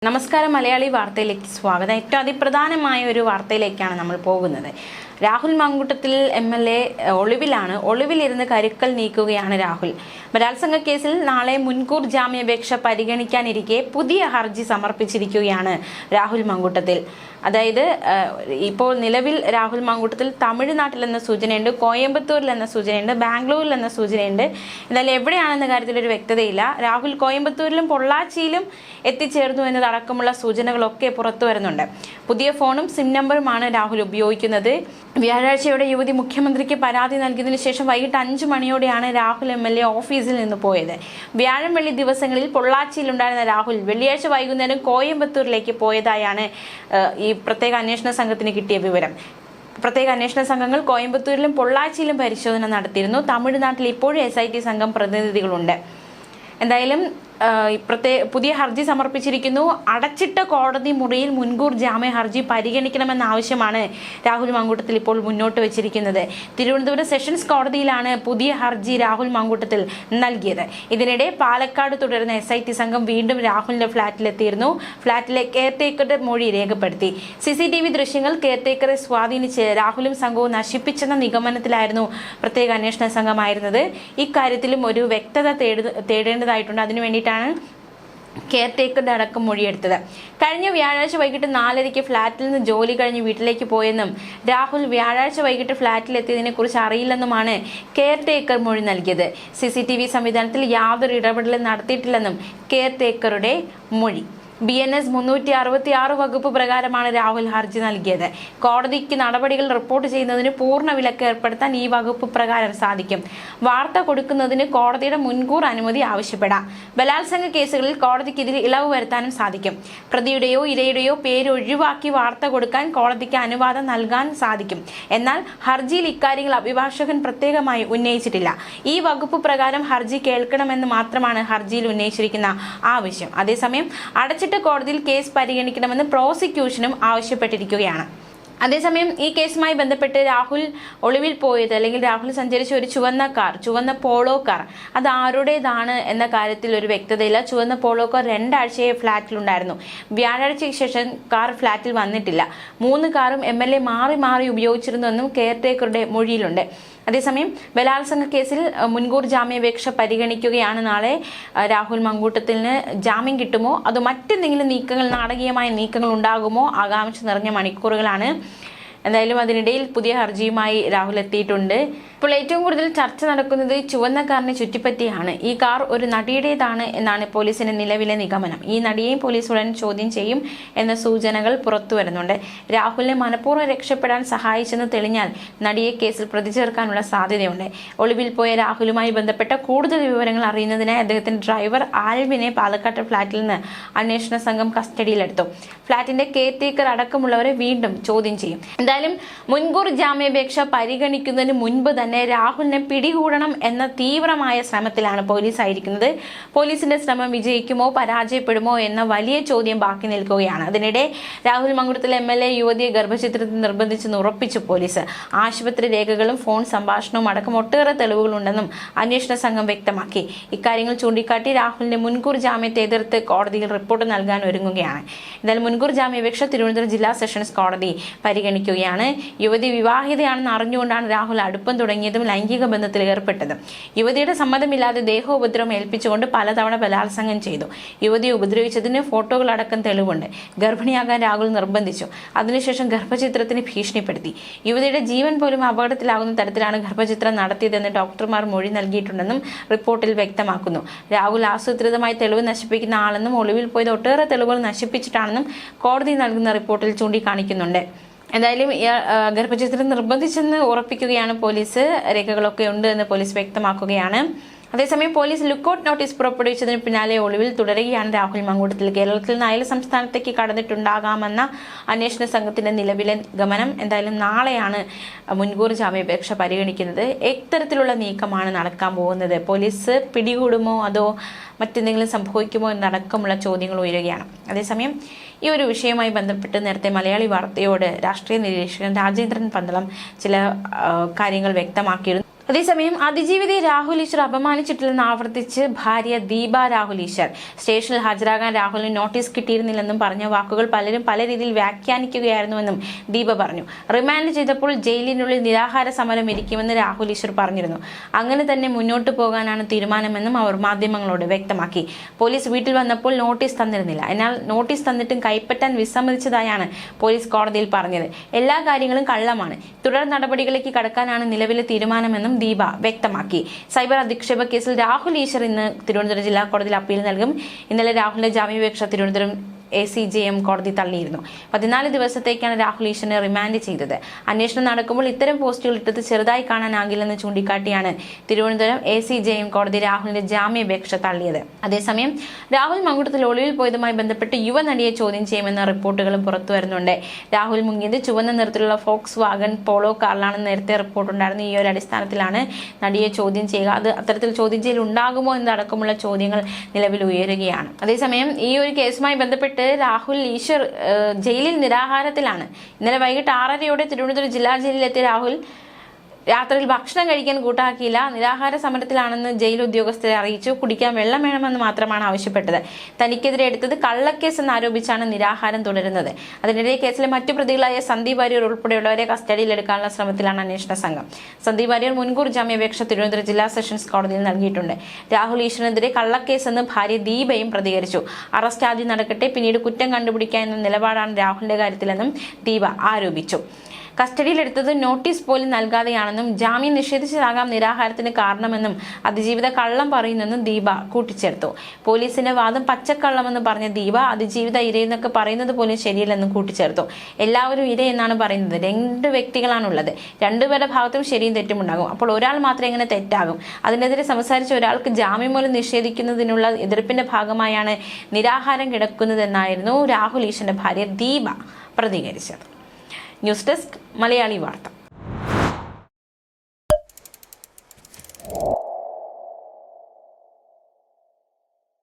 നമസ്കാരം മലയാളി വാർത്തയിലേക്ക് സ്വാഗതം. ഏറ്റവും അതിപ്രധാനമായ ഒരു വാർത്തയിലേക്കാണ് നമ്മൾ പോകുന്നത്. രാഹുൽ മാങ്കൂട്ടത്തിൽ MLA ഒളിവിലാണ്. ഒളിവിലിരുന്ന് കരുക്കൾ നീക്കുകയാണ് രാഹുൽ. ബലാത്സംഗ കേസിൽ നാളെ മുൻകൂർ ജാമ്യാപേക്ഷ പരിഗണിക്കാനിരിക്കെ പുതിയ ഹർജി സമർപ്പിച്ചിരിക്കുകയാണ് രാഹുൽ മാങ്കൂട്ടത്തിൽ. അതായത് ഇപ്പോൾ നിലവിൽ രാഹുൽ മാങ്കൂട്ടത്തിൽ തമിഴ്നാട്ടിൽ എന്ന സൂചനയുണ്ട്, കോയമ്പത്തൂരിൽ എന്ന സൂചനയുണ്ട്, ബാംഗ്ലൂരിൽ എന്ന സൂചനയുണ്ട്. എന്തായാലും എവിടെയാണെന്ന കാര്യത്തിൽ ഒരു വ്യക്തതയില്ല. രാഹുൽ കോയമ്പത്തൂരിലും പൊള്ളാച്ചിയിലും എത്തിച്ചേർന്നു എന്നതടക്കമുള്ള സൂചനകളൊക്കെ പുറത്തു വരുന്നുണ്ട്. പുതിയ ഫോണും സിം നമ്പറുമാണ് രാഹുൽ ഉപയോഗിക്കുന്നത്. വ്യാഴാഴ്ചയോടെ യുവതി മുഖ്യമന്ത്രിക്ക് പരാതി നൽകിയതിനു ശേഷം വൈകിട്ട് 5 മണിയോടെയാണ് രാഹുൽ MLA ഓഫീസിൽ നിന്ന് പോയത്. വ്യാഴം വെള്ളി ദിവസങ്ങളിൽ പൊള്ളാച്ചിയിലുണ്ടായിരുന്ന രാഹുൽ വെള്ളിയാഴ്ച വൈകുന്നേരം കോയമ്പത്തൂരിലേക്ക് പോയതായാണ് ഈ പ്രത്യേക അന്വേഷണ സംഘത്തിന് കിട്ടിയ വിവരം. പ്രത്യേക അന്വേഷണ സംഘങ്ങൾ കോയമ്പത്തൂരിലും പൊള്ളാച്ചിയിലും പരിശോധന നടത്തിയിരുന്നു. തമിഴ്നാട്ടിൽ ഇപ്പോഴും SIT സംഘം പ്രതിനിധികളുണ്ട്. എന്തായാലും പുതിയ ഹർജി സമർപ്പിച്ചിരിക്കുന്നു. അടച്ചിട്ട കോടതി മുറിയിൽ മുൻകൂർ ജാമ്യ ഹർജി പരിഗണിക്കണമെന്ന ആവശ്യമാണ് രാഹുൽ മാങ്കൂട്ടത്തിൽ ഇപ്പോൾ മുന്നോട്ട് വെച്ചിരിക്കുന്നത്. തിരുവനന്തപുരം സെഷൻസ് കോടതിയിലാണ് പുതിയ ഹർജി രാഹുൽ മാങ്കൂട്ടത്തിൽ നൽകിയത്. ഇതിനിടെ പാലക്കാട് തുടരുന്ന SIT സംഘം വീണ്ടും രാഹുലിന്റെ ഫ്ളാറ്റിലെത്തിയിരുന്നു. ഫ്ളാറ്റിലെ കെയർടേക്കറുടെ മൊഴി രേഖപ്പെടുത്തി. CCTV ദൃശ്യങ്ങൾ കെയർടേക്കറെ സ്വാധീനിച്ച് രാഹുലും സംഘവും നശിപ്പിച്ചെന്ന നിഗമനത്തിലായിരുന്നു പ്രത്യേക അന്വേഷണ സംഘമായിരുന്നത്. ഇക്കാര്യത്തിലും ഒരു വ്യക്തത തേടേണ്ടതായിട്ടുണ്ട്. അതിനുവേണ്ടി കെയർടേക്കറുടെ അടക്കം മൊഴിയെടുത്തത്. കഴിഞ്ഞ വ്യാഴാഴ്ച വൈകിട്ട് 4:30 ഫ്ളാറ്റിൽ നിന്ന് ജോലി കഴിഞ്ഞ് വീട്ടിലേക്ക് പോയെന്നും രാഹുൽ വ്യാഴാഴ്ച വൈകിട്ട് ഫ്ളാറ്റിലെത്തിയതിനെ കുറിച്ച് അറിയില്ലെന്നുമാണ് കെയർടേക്കർ മൊഴി നൽകിയത്. CCTV സംവിധാനത്തിൽ യാതൊരു ഇടപെടലും നടത്തിയിട്ടില്ലെന്നും കെയർടേക്കറുടെ മൊഴി. BNS 366 വകുപ്പ് പ്രകാരമാണ് രാഹുൽ ഹർജി നൽകിയത്. കോടതിക്ക് നടപടികൾ റിപ്പോർട്ട് ചെയ്യുന്നതിന് പൂർണ്ണ വിലക്ക് ഏർപ്പെടുത്താൻ ഈ വകുപ്പ് പ്രകാരം സാധിക്കും. വാർത്ത കൊടുക്കുന്നതിന് കോടതിയുടെ മുൻകൂർ അനുമതി ആവശ്യപ്പെടാം. ബലാത്സംഗ കേസുകളിൽ കോടതിക്കെതിരെ ഇളവ് വരുത്താനും സാധിക്കും. പ്രതിയുടെയോ ഇരയുടെയോ പേര് ഒഴിവാക്കി വാർത്ത കൊടുക്കാൻ കോടതിക്ക് അനുവാദം നൽകാൻ സാധിക്കും. എന്നാൽ ഹർജിയിൽ ഇക്കാര്യങ്ങൾ അഭിഭാഷകൻ പ്രത്യേകമായി ഉന്നയിച്ചിട്ടില്ല. ഈ വകുപ്പ് പ്രകാരം ഹർജി കേൾക്കണമെന്ന് മാത്രമാണ് ഹർജിയിൽ ഉന്നയിച്ചിരിക്കുന്ന ആവശ്യം. അതേസമയം അടച്ചിട്ട കോടതിയിൽ കേസ് പരിഗണിക്കണമെന്ന് പ്രോസിക്യൂഷനും ആവശ്യപ്പെട്ടിരിക്കുകയാണ്. അതേസമയം ഈ കേസുമായി ബന്ധപ്പെട്ട് രാഹുൽ ഒളിവിൽ പോയത് അല്ലെങ്കിൽ രാഹുൽ സഞ്ചരിച്ച ഒരു ചുവന്ന പോളോ കാർ അത് ആരുടേതാണ് എന്ന കാര്യത്തിൽ ഒരു വ്യക്തതയില്ല. ചുവന്ന പോളോ കാർ 2 ആഴ്ചയെ ഫ്ളാറ്റിലുണ്ടായിരുന്നു. വ്യാഴാഴ്ചയ്ക്ക് ശേഷം കാർ ഫ്ളാറ്റിൽ വന്നിട്ടില്ല. 3 കാറും MLA മാറി മാറി ഉപയോഗിച്ചിരുന്നുവെന്നും കെയർടേക്കറുടെ മൊഴിയിലുണ്ട്. അതേസമയം ബലാത്സംഗ കേസിൽ മുൻകൂർ ജാമ്യാപേക്ഷ പരിഗണിക്കുകയാണ് നാളെ. രാഹുൽ മാങ്കൂട്ടത്തിന് ജാമ്യം കിട്ടുമോ അതോ മറ്റെന്തെങ്കിലും നാടകീയമായ നീക്കങ്ങൾ ഉണ്ടാകുമോ? ആകാംക്ഷ നിറഞ്ഞ മണിക്കൂറുകളാണ്. എന്തായാലും അതിനിടയിൽ പുതിയ ഹർജിയുമായി രാഹുൽ എത്തിയിട്ടുണ്ട്. ഇപ്പോൾ ഏറ്റവും കൂടുതൽ ചർച്ച നടക്കുന്നത് ചുവന്ന കാറിനെ ചുറ്റിപ്പറ്റിയാണ്. ഈ കാർ ഒരു നടിയുടേതാണ് എന്നാണ് പോലീസിന്റെ നിലവിലെ നിഗമനം. ഈ നടിയെയും പോലീസ് ഉടൻ ചോദ്യം ചെയ്യും എന്ന സൂചനകൾ പുറത്തു വരുന്നുണ്ട്. രാഹുലിനെ മനഃപൂർവ്വം രക്ഷപ്പെടാൻ സഹായിച്ചെന്ന് തെളിഞ്ഞാൽ നടിയെ കേസിൽ പ്രതി ചേർക്കാനുള്ള സാധ്യതയുണ്ട്. ഒളിവിൽ പോയ രാഹുലുമായി ബന്ധപ്പെട്ട കൂടുതൽ വിവരങ്ങൾ അറിയുന്നതിനായി അദ്ദേഹത്തിന്റെ ഡ്രൈവർ ആൽവിനെ പാലക്കാട് ഫ്ളാറ്റിൽ നിന്ന് അന്വേഷണ സംഘം കസ്റ്റഡിയിലെടുത്തു. ഫ്ളാറ്റിന്റെ കെയർടേക്കർ അടക്കമുള്ളവരെ വീണ്ടും ചോദ്യം ചെയ്യും. എന്തായാലും മുൻകൂർ ജാമ്യാപേക്ഷ പരിഗണിക്കുന്നതിന് മുൻപ് തന്നെ രാഹുലിനെ പിടികൂടണം എന്ന തീവ്രമായ ശ്രമത്തിലാണ് പോലീസ് ആയിരിക്കുന്നത്. പോലീസിന്റെ ശ്രമം വിജയിക്കുമോ പരാജയപ്പെടുമോ എന്ന വലിയ ചോദ്യം ബാക്കി നിൽക്കുകയാണ്. അതിനിടെ രാഹുൽ മാങ്കൂട്ടത്തിൽ MLA യുവതിയെ ഗർഭചിത്രത്തിൽ നിർബന്ധിച്ചെന്ന് ഉറപ്പിച്ചു പോലീസ്. ആശുപത്രി രേഖകളും ഫോൺ സംഭാഷണവും അടക്കം ഒട്ടേറെ തെളിവുകളുണ്ടെന്നും അന്വേഷണ സംഘം വ്യക്തമാക്കി. ഇക്കാര്യങ്ങൾ ചൂണ്ടിക്കാട്ടി രാഹുലിന്റെ മുൻകൂർ ജാമ്യത്തെ എതിർത്ത് കോടതിയിൽ റിപ്പോർട്ട് നൽകാൻ ഒരുങ്ങുകയാണ്. എന്തായാലും മുൻകൂർ ജാമ്യാപേക്ഷ തിരുവനന്തപുരം ജില്ലാ സെഷൻസ് കോടതി പരിഗണിക്കുകയാണ്. യുവതി വിവാഹിതയാണെന്ന് അറിഞ്ഞുകൊണ്ടാണ് രാഹുൽ അടുപ്പം തുടങ്ങിയതും ലൈംഗിക ബന്ധത്തിൽ ഏർപ്പെട്ടത്. യുവതിയുടെ സമ്മതമില്ലാതെ ദേഹോപദ്രവം ഏൽപ്പിച്ചുകൊണ്ട് പലതവണ ബലാത്സംഗം ചെയ്തു. യുവതിയെ ഉപദ്രവിച്ചതിന് ഫോട്ടോകളടക്കം തെളിവുണ്ട്. ഗർഭിണിയാകാൻ രാഹുൽ നിർബന്ധിച്ചു. അതിനുശേഷം ഗർഭചിത്രത്തിന് ഭീഷണിപ്പെടുത്തി. യുവതിയുടെ ജീവൻ പോലും അപകടത്തിലാകുന്ന തരത്തിലാണ് ഗർഭചിത്രം നടത്തിയതെന്ന് ഡോക്ടർമാർ മൊഴി നൽകിയിട്ടുണ്ടെന്നും റിപ്പോർട്ടിൽ വ്യക്തമാക്കുന്നു. രാഹുൽ ആസൂത്രിതമായി തെളിവ് നശിപ്പിക്കുന്ന ആളെന്നും ഒളിവിൽ പോയത് ഒട്ടേറെ തെളിവുകൾ നശിപ്പിച്ചിട്ടാണെന്നും കോടതി നൽകുന്ന റിപ്പോർട്ടിൽ ചൂണ്ടിക്കാണിക്കുന്നുണ്ട്. എന്തായാലും ഗർഭചിത്രം നിർബന്ധിച്ചെന്ന് ഉറപ്പിക്കുകയാണ് പോലീസ്. രേഖകളൊക്കെ ഉണ്ട് എന്ന് പോലീസ് വ്യക്തമാക്കുകയാണ്. അതേസമയം പോലീസ് ലുക്കൌട്ട് നോട്ടീസ് പുറപ്പെടുവിച്ചതിന് പിന്നാലെ ഒളിവിൽ തുടരുകയാണ് രാഹുൽ മാങ്കൂട്ടത്തിൽ. കേരളത്തിൽ നിന്ന് അയൽ സംസ്ഥാനത്തേക്ക് കടന്നിട്ടുണ്ടാകാമെന്ന അന്വേഷണ സംഘത്തിന്റെ നിലവിലെ നിഗമനം. എന്തായാലും നാളെയാണ് മുൻകൂർ ജാമ്യാപേക്ഷ പരിഗണിക്കുന്നത്. എത്തരത്തിലുള്ള നീക്കമാണ് നടക്കാൻ പോകുന്നത്? പോലീസ് പിടികൂടുമോ അതോ മറ്റെന്തെങ്കിലും സംഭവിക്കുമോ എന്നടക്കമുള്ള ചോദ്യങ്ങൾ ഉയരുകയാണ്. അതേസമയം ഈ ഒരു വിഷയവുമായി ബന്ധപ്പെട്ട് നേരത്തെ മലയാളി വാർത്തയോട് രാഷ്ട്രീയ നിരീക്ഷകൻ രാജേന്ദ്രൻ പന്തളം ചില കാര്യങ്ങൾ വ്യക്തമാക്കിയിരുന്നു. അതേസമയം അതിജീവിതയെ രാഹുൽ ഈശ്വർ അപമാനിച്ചിട്ടില്ലെന്ന് ആവർത്തിച്ച് ഭാര്യ ദീപ രാഹുൽ ഈശ്വർ. സ്റ്റേഷനിൽ ഹാജരാകാൻ രാഹുലിന് നോട്ടീസ് കിട്ടിയിരുന്നില്ലെന്നും പറഞ്ഞ വാക്കുകൾ പലരും പല രീതിയിൽ വ്യാഖ്യാനിക്കുകയായിരുന്നുവെന്നും ദീപ പറഞ്ഞു. റിമാൻഡ് ചെയ്തപ്പോൾ ജയിലിനുള്ളിൽ നിരാഹാര സമരം ഇരിക്കുമെന്ന് രാഹുൽ ഈശ്വർ പറഞ്ഞിരുന്നു. അങ്ങനെ തന്നെ മുന്നോട്ട് പോകാനാണ് തീരുമാനമെന്നും അവർ മാധ്യമങ്ങളോട് വ്യക്തമാക്കി. പോലീസ് വീട്ടിൽ വന്നപ്പോൾ നോട്ടീസ് തന്നിരുന്നില്ല. എന്നാൽ നോട്ടീസ് തന്നിട്ടും കൈപ്പറ്റാൻ വിസമ്മതിച്ചതായാണ് പോലീസ് കോടതിയിൽ പറഞ്ഞത്. എല്ലാ കാര്യങ്ങളും കള്ളമാണ്. തുടർ നടപടികളിലേക്ക് കടക്കാനാണ് നിലവിലെ തീരുമാനമെന്നും ദീപ വ്യക്തമാക്കി. സൈബർ അധിക്ഷേപ കേസിൽ രാഹുൽ ഈശ്വർ ഇന്ന് തിരുവനന്തപുരം ജില്ലാ കോടതിയിൽ അപ്പീൽ നൽകും. ഇന്നലെ രാഹുലിന്റെ ജാമ്യാപേക്ഷ തിരുവനന്തപുരം ACJM കോടതി തള്ളിയിരുന്നു. 14 ദിവസത്തേക്കാണ് രാഹുൽ ഈശ്വറിനെ റിമാൻഡ് ചെയ്തത്. അന്വേഷണം നടക്കുമ്പോൾ ഇത്തരം പോസ്റ്റുകൾ ഇട്ടത് ചെറുതായി കാണാനാകില്ലെന്ന് ചൂണ്ടിക്കാട്ടിയാണ് തിരുവനന്തപുരം ACJM കോടതി രാഹുലിന്റെ ജാമ്യാപേക്ഷ തള്ളിയത്. അതേസമയം രാഹുൽ മങ്കുട്ടത്തിൽ ഒളിവിൽ പോയതുമായി ബന്ധപ്പെട്ട് യുവനടിയെ ചോദ്യം ചെയ്യുമെന്ന റിപ്പോർട്ടുകളും പുറത്തു വരുന്നുണ്ട്. രാഹുൽ മുങ്ങിയത് ചുവന്ന നിറത്തിലുള്ള ഫോക്സ് വാഗൺ പോളോ കാറിലാണെന്ന് നേരത്തെ റിപ്പോർട്ടുണ്ടായിരുന്നു. ഈ ഒരു അടിസ്ഥാനത്തിലാണ് നടിയെ ചോദ്യം ചെയ്യുക. അത് അത്തരത്തിൽ ചോദ്യം ചെയ്യൽ ഉണ്ടാകുമോ എന്നതടക്കമുള്ള ചോദ്യങ്ങൾ നിലവിൽ ഉയരുകയാണ്. അതേസമയം ഈ ഒരു കേസുമായി ബന്ധപ്പെട്ട് രാഹുൽ ഈശ്വർ ജയിലിൽ നിരാഹാരത്തിലാണ്. ഇന്നലെ വൈകിട്ട് 6:30 തിരുവനന്തപുരം ജില്ലാ ജയിലിലെത്തിയ രാഹുൽ രാത്രിയിൽ ഭക്ഷണം കഴിക്കാൻ കൂട്ടാക്കിയില്ല. നിരാഹാര സമരത്തിലാണെന്ന് ജയിൽ ഉദ്യോഗസ്ഥരെ അറിയിച്ചു. കുടിക്കാൻ വെള്ളം വേണമെന്ന് മാത്രമാണ് ആവശ്യപ്പെട്ടത്. തനിക്കെതിരെ എടുത്തത് കള്ളക്കേസ് എന്നാരോപിച്ചാണ് നിരാഹാരം തുടരുന്നത്. അതിനിടെ കേസിലെ മറ്റു പ്രതികളായ സന്ദീപ് വാര്യർ ഉൾപ്പെടെയുള്ളവരെ കസ്റ്റഡിയിലെടുക്കാനുള്ള ശ്രമത്തിലാണ് അന്വേഷണ സംഘം. സന്ദീപ് വാര്യർ മുൻകൂർ ജാമ്യാപേക്ഷ തിരുവനന്തപുരം ജില്ലാ സെഷൻസ് കോടതിയിൽ നൽകിയിട്ടുണ്ട്. രാഹുൽ ഈശ്വറിനെതിരെ കള്ളക്കേസെന്ന് ഭാര്യ ദീപയും പ്രതികരിച്ചു. അറസ്റ്റ് ആദ്യം നടക്കട്ടെ, പിന്നീട് കുറ്റം കണ്ടുപിടിക്കുക എന്ന നിലപാടാണ് രാഹുലിന്റെ കാര്യത്തിലെന്നും ദീപ ആരോപിച്ചു. കസ്റ്റഡിയിലെടുത്തത് നോട്ടീസ് പോലും നൽകാതെയാണെന്നും ജാമ്യം നിഷേധിച്ചതാകാം നിരാഹാരത്തിന് കാരണമെന്നും അതിജീവിത കള്ളം പറയുന്നെന്നും ദീപ കൂട്ടിച്ചേർത്തു. പോലീസിന്റെ വാദം പച്ചക്കള്ളമെന്ന് പറഞ്ഞ ദീപ അതിജീവിത ഇരയെന്നൊക്കെ പറയുന്നത് പോലും ശരിയല്ലെന്നും കൂട്ടിച്ചേർത്തു. എല്ലാവരും ഇരയെന്നാണ് പറയുന്നത്. 2 വ്യക്തികളാണുള്ളത്. രണ്ടുപേരുടെ ഭാഗത്തും ശരിയും തെറ്റും ഉണ്ടാകും. അപ്പോൾ ഒരാൾ മാത്രം എങ്ങനെ തെറ്റാകും? അതിനെതിരെ സംസാരിച്ച ഒരാൾക്ക് ജാമ്യം പോലും നിഷേധിക്കുന്നതിനുള്ള എതിർപ്പിന്റെ ഭാഗമായാണ് നിരാഹാരം കിടക്കുന്നതെന്നായിരുന്നു രാഹുൽ ഈശ്വറിന്റെ ഭാര്യ ദീപ പ്രതികരിച്ചത്. ന്യൂസ് ഡെസ്ക് മലയാളി വാർത്ത.